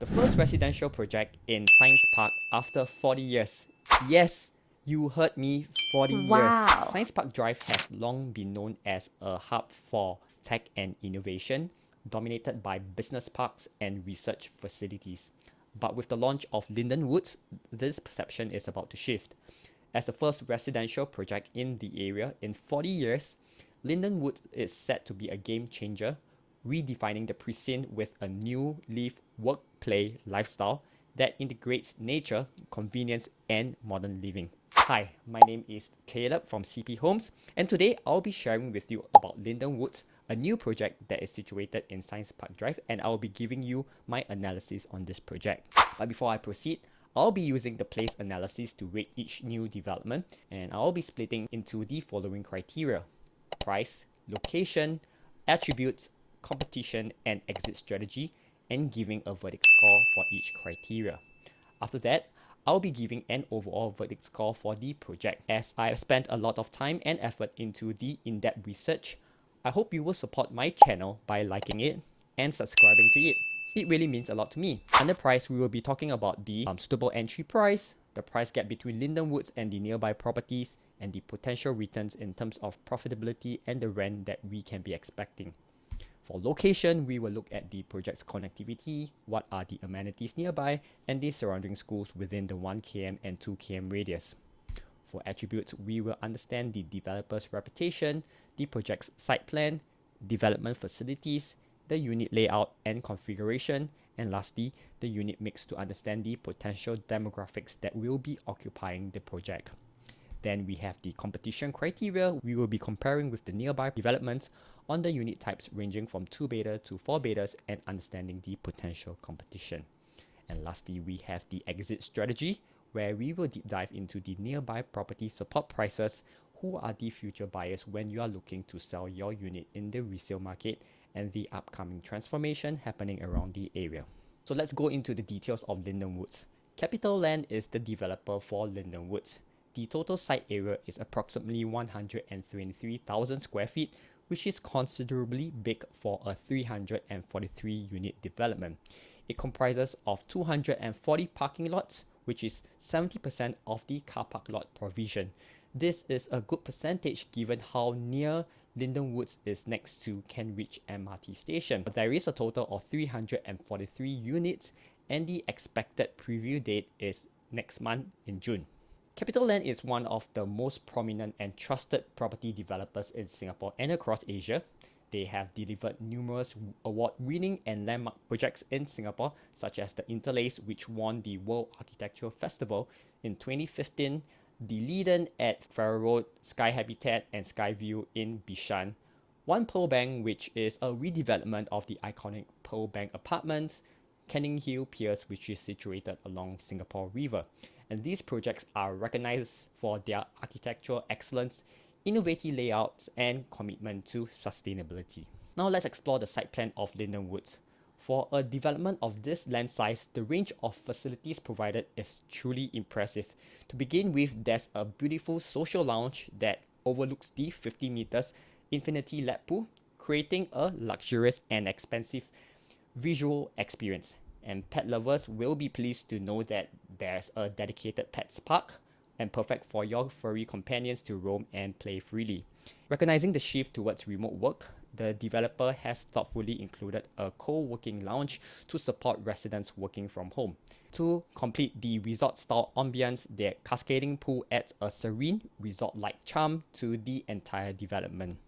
The first residential project in Science Park after 40 years. Yes, you heard me, 40 years. Wow. Science Park Drive has long been known as a hub for tech and innovation, dominated by business parks and research facilities. But with the launch of Lynden Woods, this perception is about to shift. As the first residential project in the area in 40 years, Lynden Woods is set to be a game changer, redefining the precinct with a new live, work, play lifestyle that integrates nature, convenience, and modern living. Hi, my name is Caleb from CP Homes, and today I'll be sharing with you about Lynden Woods, a new project that is situated in Science Park Drive, and I'll be giving you my analysis on this project. But before I proceed, I'll be using the place analysis to rate each new development, and I'll be splitting into the following criteria: price, location, attributes, competition, and exit strategy, and giving a verdict score for each criteria. After that, I'll be giving an overall verdict score for the project. As I have spent a lot of time and effort into the in-depth research, I hope you will support my channel by liking it and subscribing to it. It really means a lot to me. Under price, we will be talking about the suitable entry price, the price gap between Lynden Woods and the nearby properties, and the potential returns in terms of profitability and the rent that we can be expecting. For location, we will look at the project's connectivity, what are the amenities nearby, and the surrounding schools within the 1 km and 2 km radius. For attributes, we will understand the developer's reputation, the project's site plan, development facilities, the unit layout and configuration, and lastly, the unit mix to understand the potential demographics that will be occupying the project. Then we have the competition criteria. We will be comparing with the nearby developments on the unit types ranging from 2-beta to 4-betas and understanding the potential competition. And lastly, we have the exit strategy, where we will deep dive into the nearby property support prices, who are the future buyers when you are looking to sell your unit in the resale market, and the upcoming transformation happening around the area. So let's go into the details of Lynden Woods. Capital Land is the developer for Lynden Woods. The total site area is approximately 123,000 square feet, which is considerably big for a 343 unit development. It comprises of 240 parking lots, which is 70% of the car park lot provision. This is a good percentage given how near Lynden Woods is next to Kent MRT station. There is a total of 343 units, and the expected preview date is next month in June. Capital Land is one of the most prominent and trusted property developers in Singapore and across Asia. They have delivered numerous award-winning and landmark projects in Singapore, such as the Interlace, which won the World Architectural Festival in 2015, the Lynden at Farrer Road, Sky Habitat, and Skyview in Bishan, One Pearl Bank, which is a redevelopment of the iconic Pearl Bank apartments, Canning Hill Piers, which is situated along Singapore River. And these projects are recognized for their architectural excellence, innovative layouts, and commitment to sustainability. Now let's explore the site plan of Lynden Woods. For a development of this land size, the range of facilities provided is truly impressive. To begin with, there's a beautiful social lounge that overlooks the 50 meters infinity lap pool, creating a luxurious and expensive visual experience. And pet lovers will be pleased to know that there's a dedicated pets park and perfect for your furry companions to roam and play freely. Recognizing the shift towards remote work, the developer has thoughtfully included a co-working lounge to support residents working from home. To complete the resort-style ambience, the cascading pool adds a serene, resort-like charm to the entire development.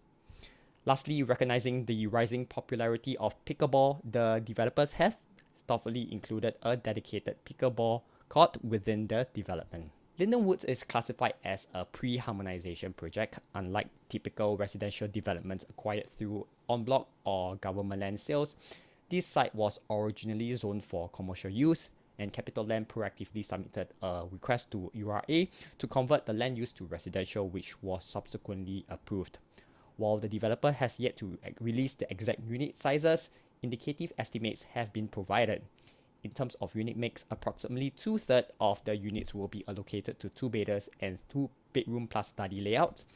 Lastly, recognizing the rising popularity of pickleball, the developers have thoughtfully included a dedicated pickleball court within the development. Lynden Woods is classified as a pre-harmonization project, unlike typical residential developments acquired through en bloc or government land sales. This site was originally zoned for commercial use, and Capital Land proactively submitted a request to URA to convert the land use to residential, which was subsequently approved. While the developer has yet to release the exact unit sizes, indicative estimates have been provided. In terms of unit mix, approximately 2/3 of the units will be allocated to 2-betas and 2-bedroom plus study layouts.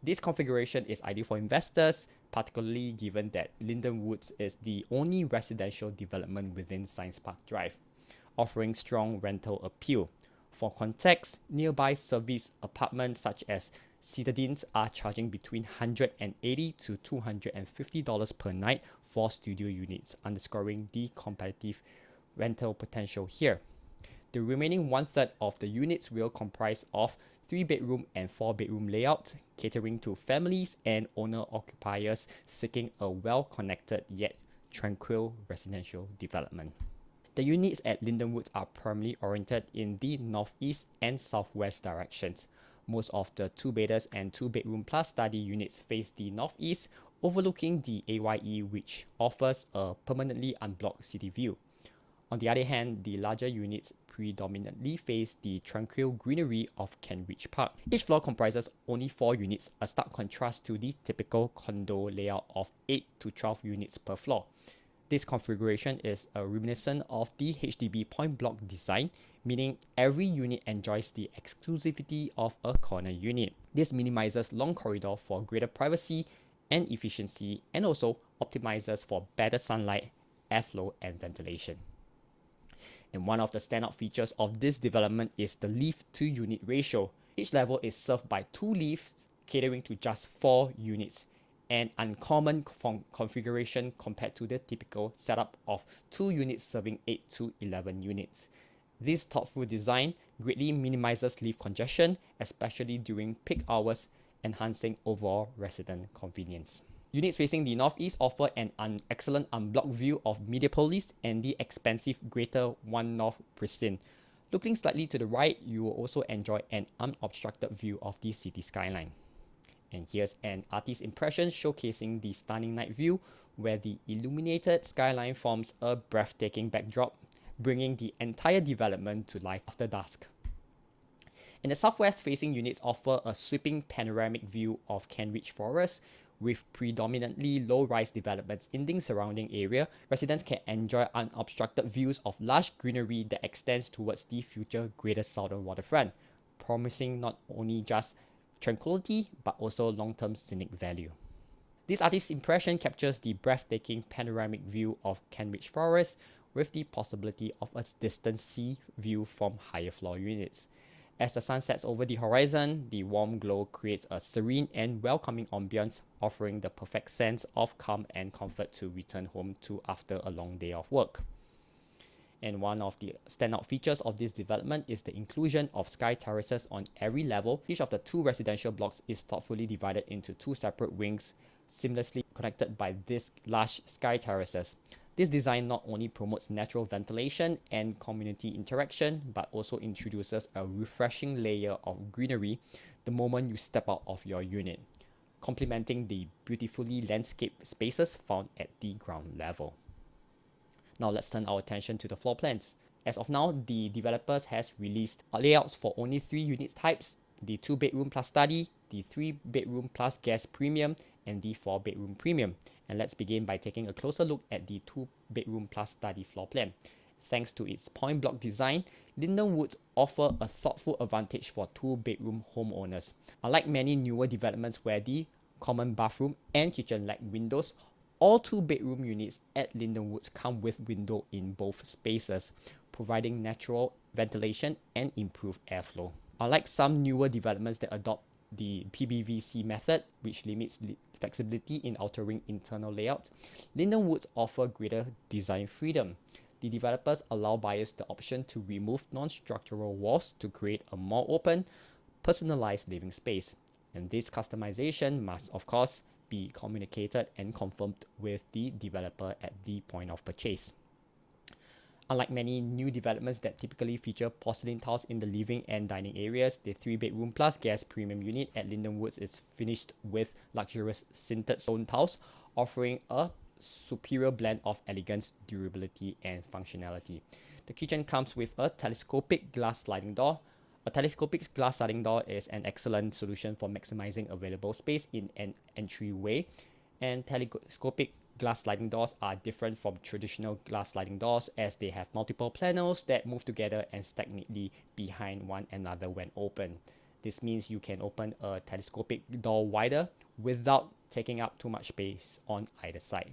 This configuration is ideal for investors, particularly given that Lynden Woods is the only residential development within Science Park Drive, offering strong rental appeal. For context, nearby service apartments such as Citadines are charging between $180 to $250 per night for studio units, underscoring the competitive rental potential here. The remaining one-third of the units will comprise of 3-bedroom and 4-bedroom layouts, catering to families and owner-occupiers seeking a well-connected yet tranquil residential development. The units at Lynden Woods are primarily oriented in the northeast and southwest directions. Most of the 2-bedders and 2-bedroom plus study units face the northeast, overlooking the AYE, which offers a permanently unblocked city view. On the other hand, the larger units predominantly face the tranquil greenery of Kent Park. Each floor comprises only 4 units, a stark contrast to the typical condo layout of 8 to 12 units per floor. This configuration is a reminiscent of the HDB point block design, meaning every unit enjoys the exclusivity of a corner unit. This minimizes long corridor for greater privacy and efficiency, and also optimizes for better sunlight, airflow, and ventilation. And one of the standout features of this development is the lift to unit ratio. Each level is served by 2 lifts, catering to just 4 units, an uncommon configuration compared to the typical setup of 2 units serving 8 to 11 units. This thoughtful design greatly minimizes lift congestion, especially during peak hours, enhancing overall resident convenience. Units facing the northeast offer an excellent unblocked view of Mediapolis and the expansive Greater One North Precinct. Looking slightly to the right, you will also enjoy an unobstructed view of the city skyline. And here's an artist's impression showcasing the stunning night view, where the illuminated skyline forms a breathtaking backdrop, bringing the entire development to life after dusk. And the southwest-facing units offer a sweeping panoramic view of Kent Forest. With predominantly low-rise developments in the surrounding area, residents can enjoy unobstructed views of lush greenery that extends towards the future Greater Southern Waterfront, promising not only just tranquility but also long-term scenic value. This artist's impression captures the breathtaking panoramic view of Kent Forest, with the possibility of a distant sea view from higher floor units. As the sun sets over the horizon, the warm glow creates a serene and welcoming ambience, offering the perfect sense of calm and comfort to return home to after a long day of work. And one of the standout features of this development is the inclusion of sky terraces on every level. Each of the 2 residential blocks is thoughtfully divided into 2 separate wings, seamlessly connected by these lush sky terraces. This design not only promotes natural ventilation and community interaction, but also introduces a refreshing layer of greenery the moment you step out of your unit, complementing the beautifully landscaped spaces found at the ground level. Now let's turn our attention to the floor plans. As of now, the developers has released layouts for only 3 unit types: the 2-bedroom plus study, the 3-bedroom plus guest premium, and the 4-bedroom premium. And let's begin by taking a closer look at the 2-bedroom plus study floor plan. Thanks to its point block design, Lynden Woods offer a thoughtful advantage for 2-bedroom homeowners. Unlike many newer developments where the common bathroom and kitchen lack windows, all 2-bedroom units at Lynden Woods come with window in both spaces, providing natural ventilation and improved airflow. Unlike some newer developments that adopt the PBVC method, which limits flexibility in altering internal layouts, Lynden Woods offer greater design freedom. The developers allow buyers the option to remove non-structural walls to create a more open, personalized living space. And this customization must, of course, be communicated and confirmed with the developer at the point of purchase. Unlike many new developments that typically feature porcelain tiles in the living and dining areas, the 3-bedroom plus guest premium unit at Lynden Woods is finished with luxurious sintered stone tiles, offering a superior blend of elegance, durability, and functionality. The kitchen comes with a telescopic glass sliding door. A telescopic glass sliding door is an excellent solution for maximizing available space in an entryway, and telescopic glass sliding doors are different from traditional glass sliding doors, as they have multiple panels that move together and stack neatly behind one another when open. This means you can open a telescopic door wider without taking up too much space on either side.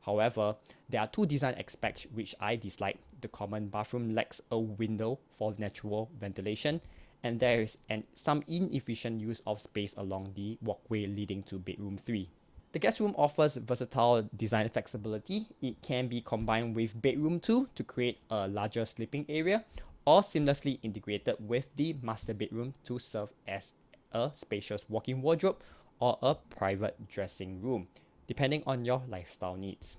However, there are two design aspects which I dislike. The common bathroom lacks a window for natural ventilation, and there is some inefficient use of space along the walkway leading to bedroom 3. The guest room offers versatile design flexibility. It can be combined with bedroom 2 to create a larger sleeping area, or seamlessly integrated with the master bedroom to serve as a spacious walk-in wardrobe or a private dressing room, depending on your lifestyle needs.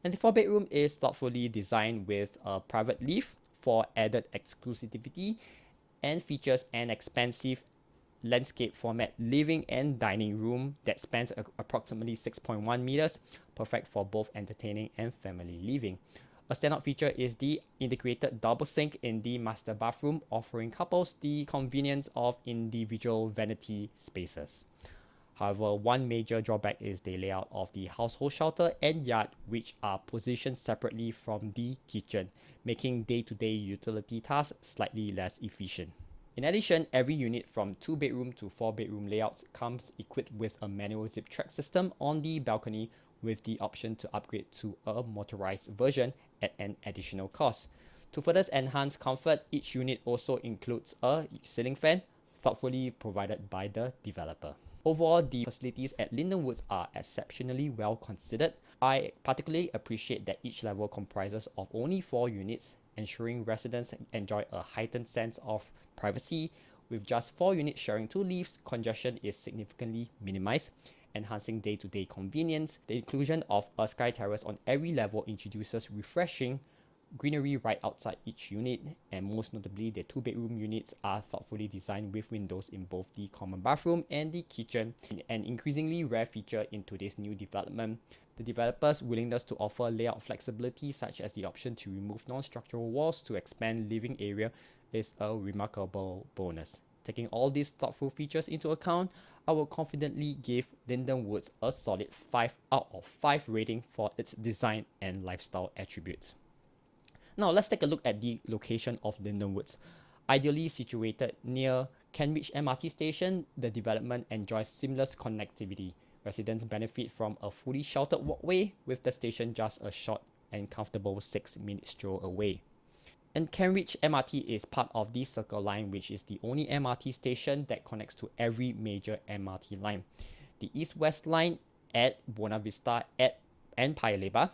And the 4-bedroom is thoughtfully designed with a private lift for added exclusivity and features an expansive landscape format living and dining room that spans approximately 6.1 meters, perfect for both entertaining and family living. A standout feature is the integrated double sink in the master bathroom, offering couples the convenience of individual vanity spaces. However, one major drawback is the layout of the household shelter and yard, which are positioned separately from the kitchen, making day-to-day utility tasks slightly less efficient. In addition, every unit from 2-bedroom to 4-bedroom layouts comes equipped with a manual zip track system on the balcony, with the option to upgrade to a motorized version at an additional cost. To further enhance comfort, each unit also includes a ceiling fan, thoughtfully provided by the developer. Overall, the facilities at Lynden Woods are exceptionally well considered. I particularly appreciate that each level comprises of only 4 units, ensuring residents enjoy a heightened sense of privacy. With just 4 units sharing 2 lifts, congestion is significantly minimized, enhancing day-to-day convenience. The inclusion of a sky terrace on every level introduces refreshing greenery right outside each unit, and most notably, the 2-bedroom units are thoughtfully designed with windows in both the common bathroom and the kitchen, an increasingly rare feature in today's new development. The developer's willingness to offer layout flexibility, such as the option to remove non-structural walls to expand living area, is a remarkable bonus. Taking all these thoughtful features into account, I will confidently give Lynden Woods a solid 5 out of 5 rating for its design and lifestyle attributes. Now let's take a look at the location of Lynden Woods. Ideally situated near Kent MRT station, the development enjoys seamless connectivity. Residents benefit from a fully sheltered walkway, with the station just a short and comfortable 6-minute stroll away. And Kent MRT is part of the Circle Line, which is the only MRT station that connects to every major MRT line. The East-West line at Buona Vista and Paya Lebar,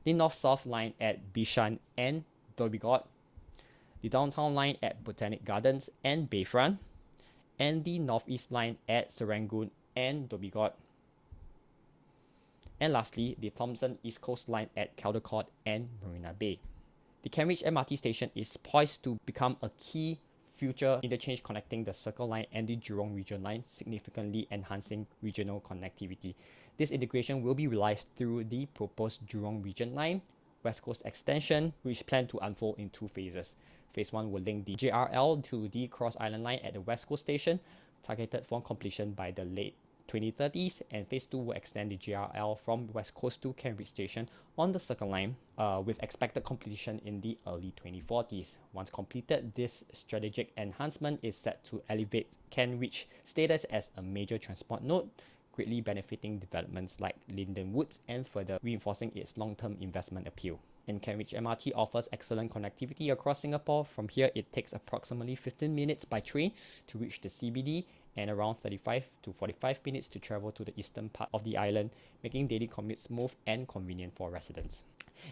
the North-South line at Bishan and Dhoby Ghaut, the Downtown line at Botanic Gardens and Bayfront, and the North-East line at Serangoon and Dhoby Ghaut. And lastly, the Thomson East Coast line at Caldecott and Marina Bay. The Kent MRT station is poised to become a key future interchange connecting the Circle Line and the Jurong Region Line, significantly enhancing regional connectivity. This integration will be realized through the proposed Jurong Region Line West Coast extension, which is planned to unfold in 2 phases. Phase 1 will link the JRL to the Cross Island Line at the West Coast station, targeted for completion by the late 2030s, and Phase 2 will extend the JRL from West Coast to Cambridge Station on the Circle Line, with expected completion in the early 2040s. Once completed, this strategic enhancement is set to elevate Kent's status as a major transport node, greatly benefiting developments like Lynden Woods and further reinforcing its long-term investment appeal. And Kent MRT offers excellent connectivity across Singapore. From here, it takes approximately 15 minutes by train to reach the CBD, and around 35 to 45 minutes to travel to the eastern part of the island, making daily commutes smooth and convenient for residents.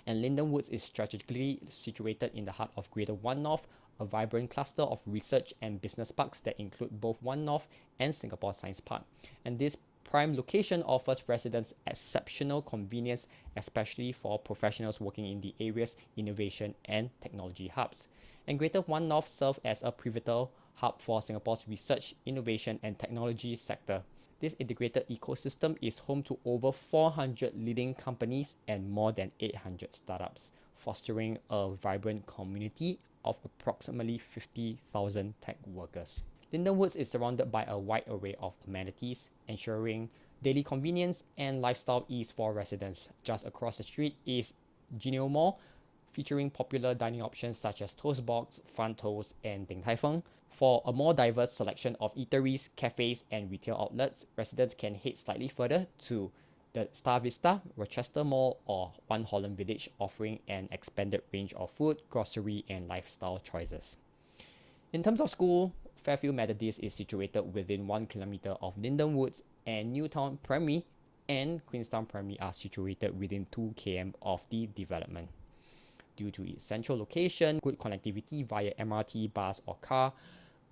And Lynden Woods is strategically situated in the heart of Greater One North, a vibrant cluster of research and business parks that include both One North and Singapore Science Park. And this prime location offers residents exceptional convenience, especially for professionals working in the area's innovation and technology hubs. And Greater One North serves as a pivotal hub for Singapore's research, innovation, and technology sector. This integrated ecosystem is home to over 400 leading companies and more than 800 startups, fostering a vibrant community of approximately 50,000 tech workers. Lynden Woods is surrounded by a wide array of amenities, ensuring daily convenience and lifestyle ease for residents. Just across the street is Geneo Mall, featuring popular dining options such as Toast Box, Front Toast, and Ding Tai Fung. For a more diverse selection of eateries, cafes, and retail outlets, residents can head slightly further to the Star Vista, Rochester Mall, or One Holland Village, offering an expanded range of food, grocery, and lifestyle choices. In terms of school, Fairfield Methodist is situated within 1 kilometer of Lynden Woods, and Newtown Primary and Queenstown Primary are situated within 2 km of the development. Due to its central location, good connectivity via MRT, bus, or car,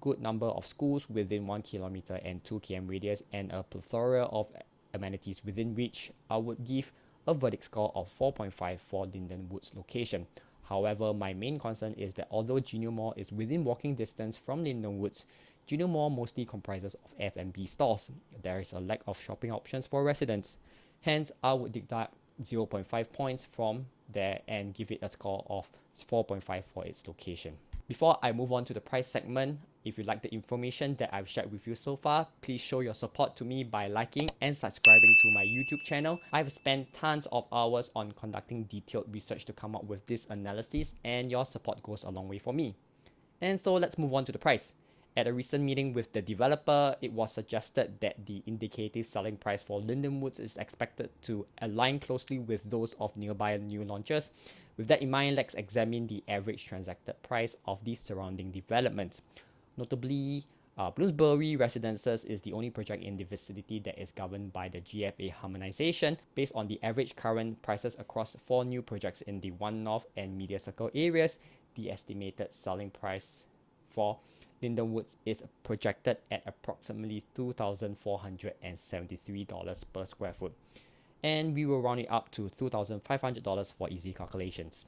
good number of schools within 1 kilometer and 2 km radius, and a plethora of amenities within reach, I would give a verdict score of 4.5 for Lynden Woods location. However, my main concern is that although Geneo Mall is within walking distance from Lynden Woods, Geneo Mall mostly comprises of F&B stores. There is a lack of shopping options for residents. Hence, I would deduct 0.5 points from there and give it a score of 4.5 for its location. Before I move on to the price segment, if you like the information that I've shared with you so far, please show your support to me by liking and subscribing to my YouTube channel. I've spent tons of hours on conducting detailed research to come up with this analysis, and your support goes a long way for me. And so let's move on to the price. At a recent meeting with the developer, it was suggested that the indicative selling price for Lynden Woods is expected to align closely with those of nearby new launches. With that in mind, let's examine the average transacted price of these surrounding developments. Notably, Bloomsbury Residences is the only project in the vicinity that is governed by the GFA harmonization. Based on the average current prices across 4 new projects in the One North and Media Circle areas, the estimated selling price for Lynden Woods is projected at approximately $2,473 per square foot, and we will round it up to $2,500 for easy calculations.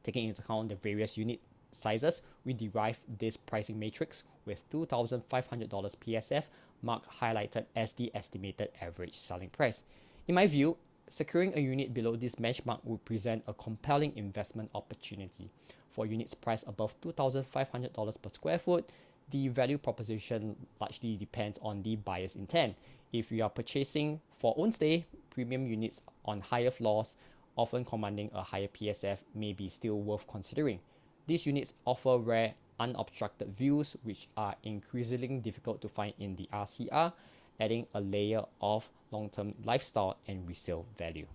Taking into account the various unit sizes, we derive this pricing matrix with $2,500 PSF mark highlighted as the estimated average selling price. In my view, securing a unit below this benchmark would present a compelling investment opportunity. For units priced above $2,500 per square foot, the value proposition largely depends on the buyer's intent. If you are purchasing for own stay, premium units on higher floors, often commanding a higher PSF, may be still worth considering. These units offer rare, unobstructed views, which are increasingly difficult to find in the RCR, adding a layer of long-term lifestyle and resale value.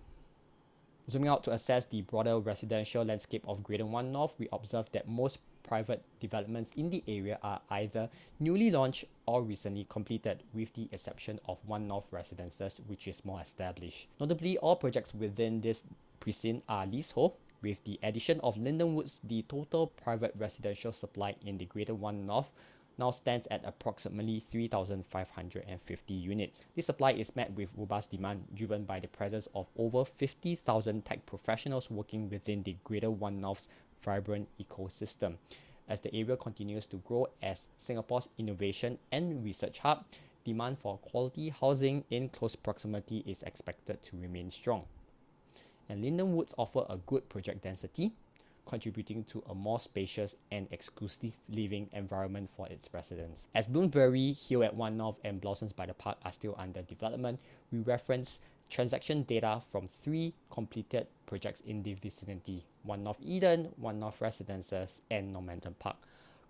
Zooming out to assess the broader residential landscape of Greater One North, we observe that most private developments in the area are either newly launched or recently completed, with the exception of One North Residences, which is more established. Notably, all projects within this precinct are leasehold. With the addition of Lynden Woods, the total private residential supply in the Greater One North now stands at approximately 3,550 units. This supply is met with robust demand driven by the presence of over 50,000 tech professionals working within the Greater One North's vibrant ecosystem. As the area continues to grow as Singapore's innovation and research hub, demand for quality housing in close proximity is expected to remain strong. And Lynden Woods offer a good project density, contributing to a more spacious and exclusive living environment for its residents. As Bloomsbury, Hill at One North, and Blossoms by the Park are still under development, we reference transaction data from 3 completed projects in the vicinity: One North Eden, One North Residences, and Normanton Park.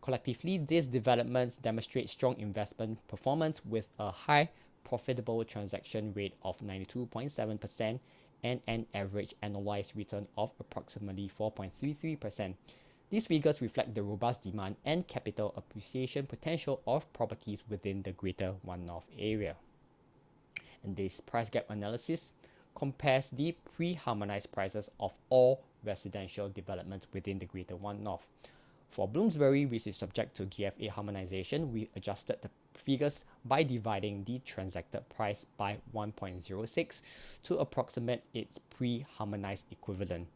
Collectively, these developments demonstrate strong investment performance with a high profitable transaction rate of 92.7% and an average annualized return of approximately 4.33%. These figures reflect the robust demand and capital appreciation potential of properties within the Greater One North area. And this price gap analysis compares the pre-harmonized prices of all residential developments within the Greater One North. For Bloomsbury, which is subject to GFA harmonization, we adjusted the figures by dividing the transacted price by 1.06 to approximate its pre-harmonized equivalent.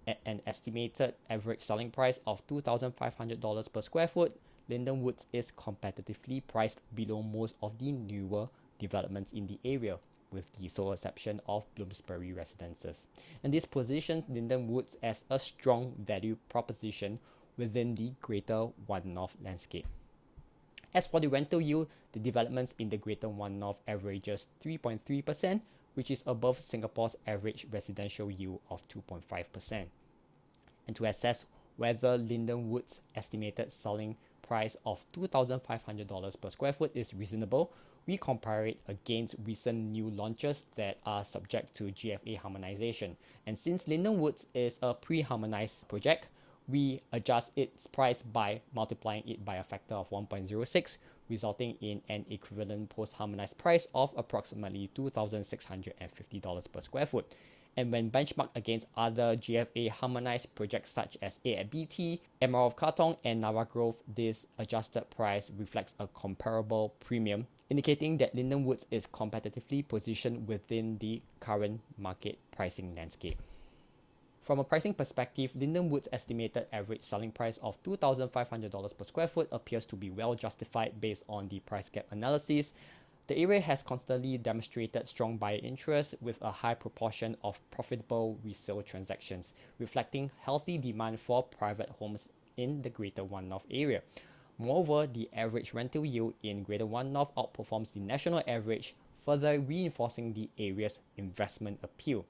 At an estimated average selling price of $2,500 per square foot, Lynden Woods is competitively priced below most of the newer developments in the area, with the sole exception of Bloomsbury Residences. And this positions Lynden Woods as a strong value proposition within the Greater One North landscape. As for the rental yield, the developments in the Greater One North averages 3.3%, which is above Singapore's average residential yield of 2.5%. And to assess whether Lynden Woods' estimated selling price of $2,500 per square foot is reasonable, we compare it against recent new launches that are subject to GFA harmonization. And since Lynden Woods is a pre-harmonized project, we adjust its price by multiplying it by a factor of 1.06, resulting in an equivalent post-harmonized price of approximately $2,650 per square foot. And when benchmarked against other GFA harmonized projects such as A at BT, Emerald of Katong, and Nara Grove, this adjusted price reflects a comparable premium, indicating that Lynden Woods is competitively positioned within the current market pricing landscape. From a pricing perspective, Lynden Woods' estimated average selling price of $2,500 per square foot appears to be well justified based on the price gap analysis. The area has constantly demonstrated strong buyer interest with a high proportion of profitable resale transactions, reflecting healthy demand for private homes in the Greater One North area. Moreover, the average rental yield in Greater One North outperforms the national average, further reinforcing the area's investment appeal.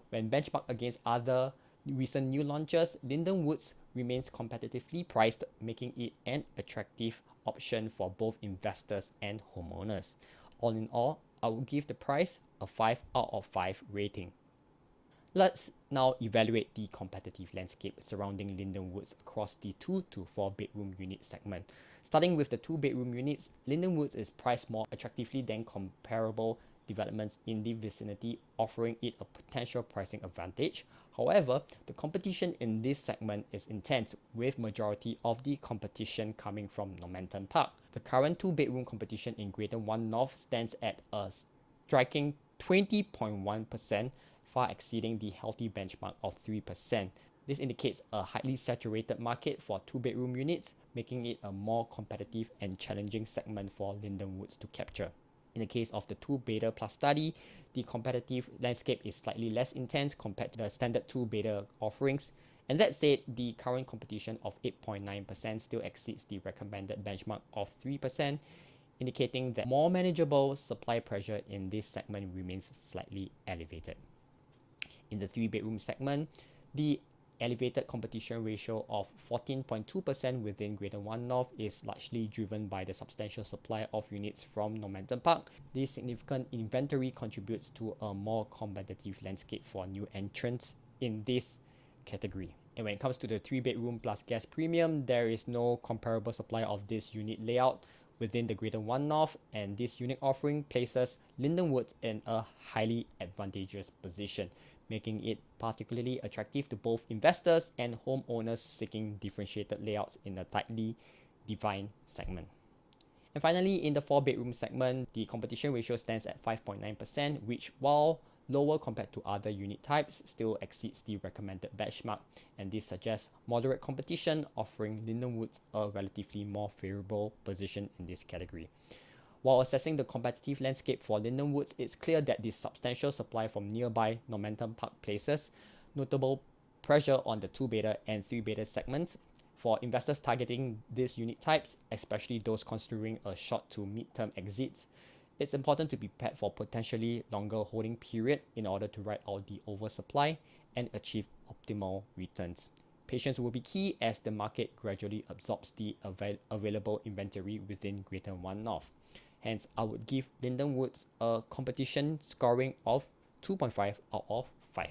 When benchmarked against other recent new launches, Lynden Woods remains competitively priced, making it an attractive option for both investors and homeowners. All in all, I would give the price a 5 out of 5 rating. Let's now evaluate the competitive landscape surrounding Lynden Woods across the 2 to 4 bedroom unit segment. Starting with the 2 bedroom units, Lynden Woods is priced more attractively than comparable developments in the vicinity, offering it a potential pricing advantage. However, the competition in this segment is intense, with majority of the competition coming from Normanton Park. The current 2-bedroom competition in Greater One North stands at a striking 20.1%, far exceeding the healthy benchmark of 3%. This indicates a highly saturated market for 2-bedroom units, making it a more competitive and challenging segment for Lynden Woods to capture. In the case of the 2-bedder plus study, the competitive landscape is slightly less intense compared to the standard 2-bedder offerings. And that said, the current competition of 8.9% still exceeds the recommended benchmark of 3%, indicating that more manageable supply pressure in this segment remains slightly elevated. In the 3-bedroom segment, the elevated competition ratio of 14.2% within Greater One North is largely driven by the substantial supply of units from Normanton Park. This significant inventory contributes to a more competitive landscape for new entrants in this category. And when it comes to the 3-bedroom plus guest premium, there is no comparable supply of this unit layout within the Greater One North, and this unique offering places Lynden Woods in a highly advantageous position, making it particularly attractive to both investors and homeowners seeking differentiated layouts in a tightly defined segment. And finally, in the 4-bedroom segment, the competition ratio stands at 5.9%, which, while lower compared to other unit types, still exceeds the recommended benchmark, and this suggests moderate competition, offering Lynden Woods a relatively more favorable position in this category. While assessing the competitive landscape for Lynden Woods, it's clear that the substantial supply from nearby Normanton Park places notable pressure on the 2-bedder and 3-bedder segments. For investors targeting these unit types, especially those considering a short to mid-term exits, it's important to be prepared for potentially longer holding period in order to ride out the oversupply and achieve optimal returns. Patience will be key as the market gradually absorbs the available inventory within Greater One North. Hence, I would give Lynden Woods a competition scoring of 2.5 out of 5.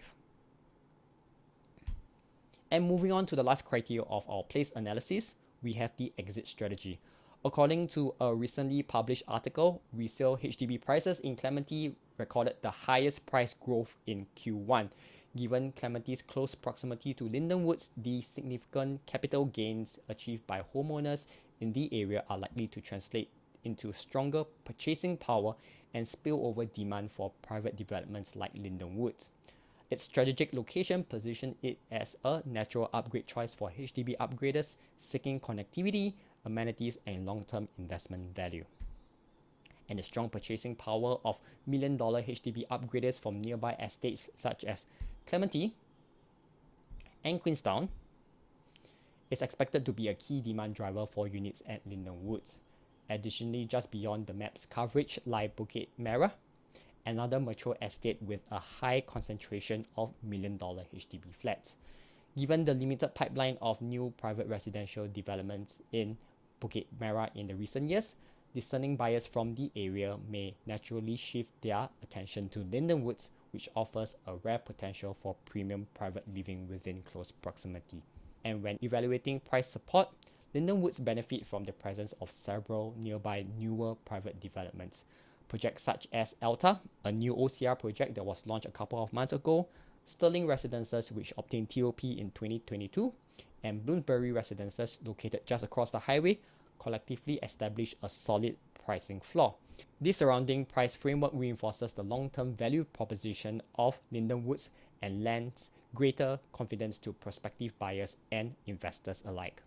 And moving on to the last criteria of our place analysis, we have the exit strategy. According to a recently published article, resale HDB prices in Clementi recorded the highest price growth in Q1. Given Clementi's close proximity to Lynden Woods, the significant capital gains achieved by homeowners in the area are likely to translate into stronger purchasing power and spillover demand for private developments like Lynden Woods. Its strategic location positions it as a natural upgrade choice for HDB upgraders seeking connectivity, amenities, and long-term investment value. And the strong purchasing power of million-dollar HDB upgraders from nearby estates such as Clementi and Queenstown is expected to be a key demand driver for units at Lynden Woods. Additionally, just beyond the map's coverage lie Bukit Merah, another mature estate with a high concentration of million-dollar HDB flats. Given the limited pipeline of new private residential developments in Bukit Merah in the recent years, discerning buyers from the area may naturally shift their attention to Lynden Woods, which offers a rare potential for premium private living within close proximity. And when evaluating price support, Lynden Woods benefit from the presence of several nearby newer private developments. Projects such as Alta, a new OCR project that was launched a couple of months ago, Sterling Residences, which obtained TOP in 2022, and Bloomsbury Residences, located just across the highway, collectively establish a solid pricing floor. This surrounding price framework reinforces the long-term value proposition of Lynden Woods and lends greater confidence to prospective buyers and investors alike.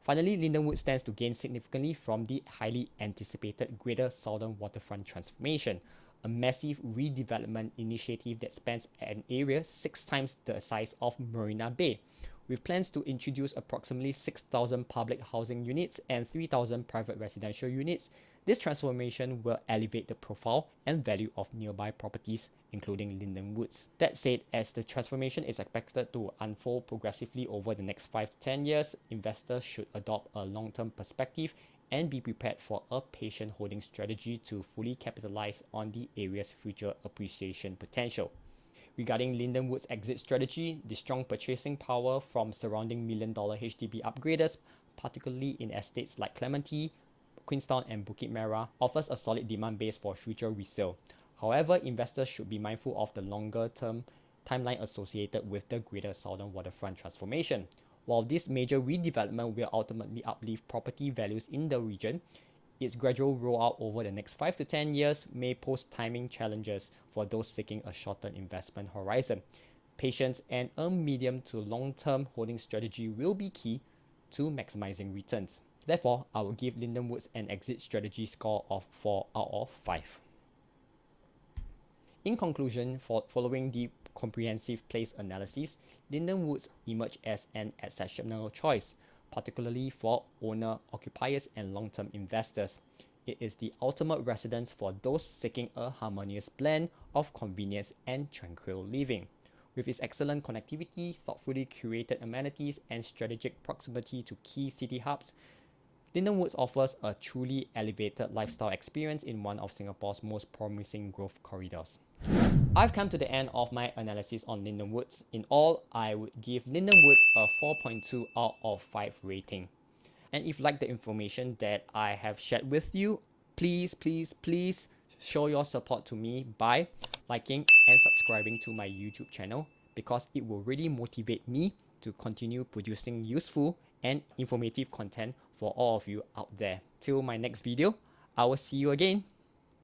Finally, Lynden Woods stands to gain significantly from the highly anticipated Greater Southern Waterfront transformation, a massive redevelopment initiative that spans an area 6 times the size of Marina Bay. With plans to introduce approximately 6,000 public housing units and 3,000 private residential units, this transformation will elevate the profile and value of nearby properties, including Lynden Woods. That said, as the transformation is expected to unfold progressively over the next 5 to 10 years, investors should adopt a long-term perspective and be prepared for a patient holding strategy to fully capitalize on the area's future appreciation potential. Regarding Lynden Woods' exit strategy, the strong purchasing power from surrounding million-dollar HDB upgraders, particularly in estates like Clementi, Queenstown and Bukit Merah, offers a solid demand base for future resale. However, investors should be mindful of the longer-term timeline associated with the Greater Southern Waterfront transformation. While this major redevelopment will ultimately uplift property values in the region, its gradual rollout over the next 5 to 10 years may pose timing challenges for those seeking a shorter investment horizon. Patience and a medium to long-term holding strategy will be key to maximizing returns. Therefore, I will give Lynden Woods an exit strategy score of 4 out of 5. In conclusion, following the comprehensive place analysis, Lynden Woods emerged as an exceptional choice, particularly for owner-occupiers and long-term investors. It is the ultimate residence for those seeking a harmonious blend of convenience and tranquil living. With its excellent connectivity, thoughtfully curated amenities, and strategic proximity to key city hubs, Lynden Woods offers a truly elevated lifestyle experience in one of Singapore's most promising growth corridors. I've come to the end of my analysis on Lynden Woods. In all, I would give Lynden Woods a 4.2 out of 5 rating. And if you like the information that I have shared with you, please show your support to me by liking and subscribing to my YouTube channel, because it will really motivate me to continue producing useful and informative content for all of you out there. Till my next video, I will see you again.